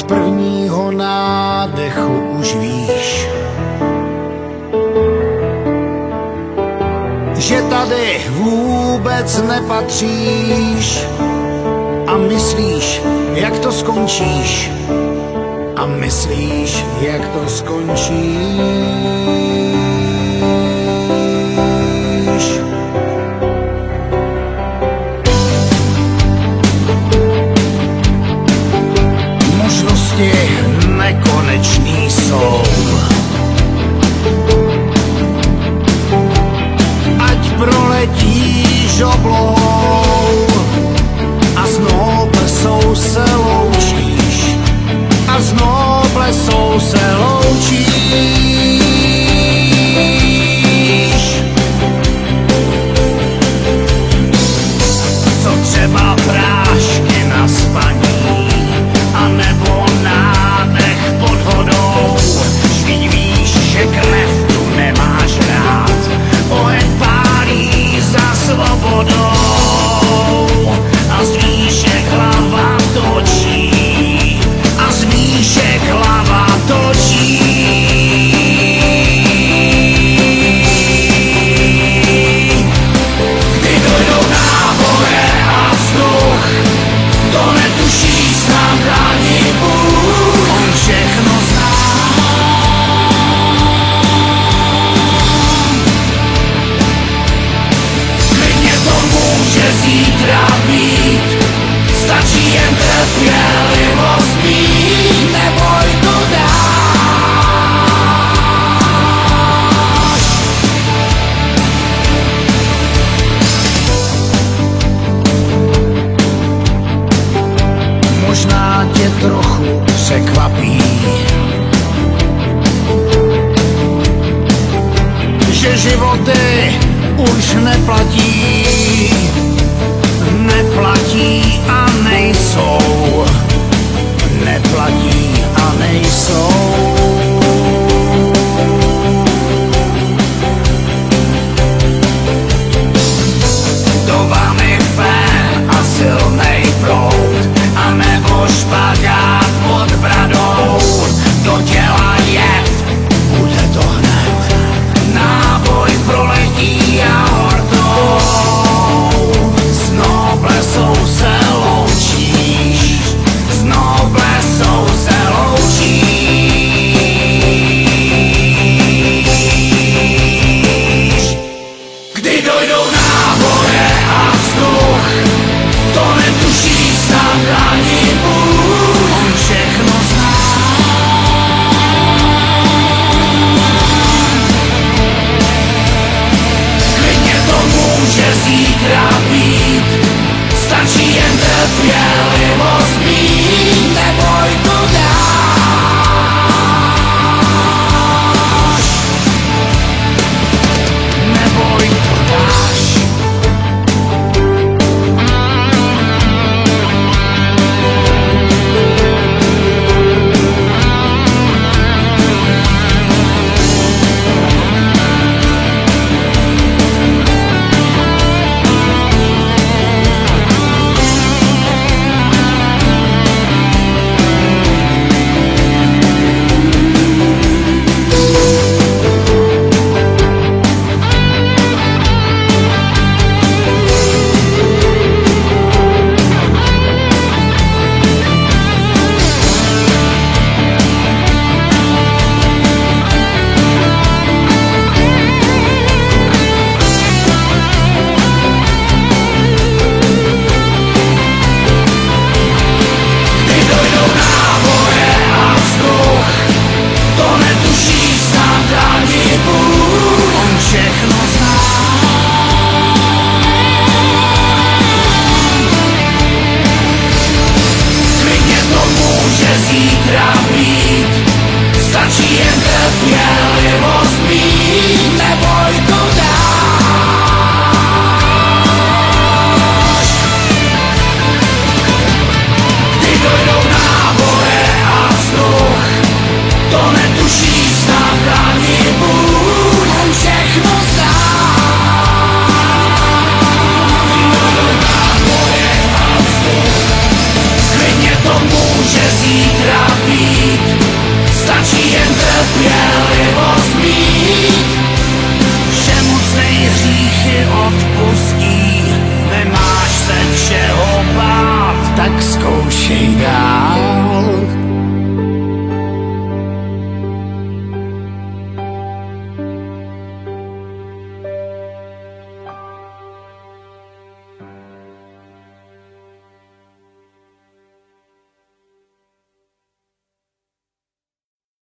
prvního nádechu už víš, že tady vůbec nepatříš a myslíš, jak to skončíš, a myslíš, jak to skončíš. Možnosti nekonečný jsou, ať proletíš oblohou a znovu plesou se loučíš, a znovu plesou se loučíš. Co třeba prášky na spaní, a nebo nádech pod vodou, vždyť víš, že krev tu nemáš rád, oheň pálí za svobodou a z výšek hlava točí, a z výšek hlava točí. Kdy dojdou náboje a vzduch, to netuší snad ani Bůh. On všechno zná, klidně to může zítra být, stačí jen trpělivost mít, neboj to dáš. Možná tě trochu překvapí, že životy už neplatí a nejsou.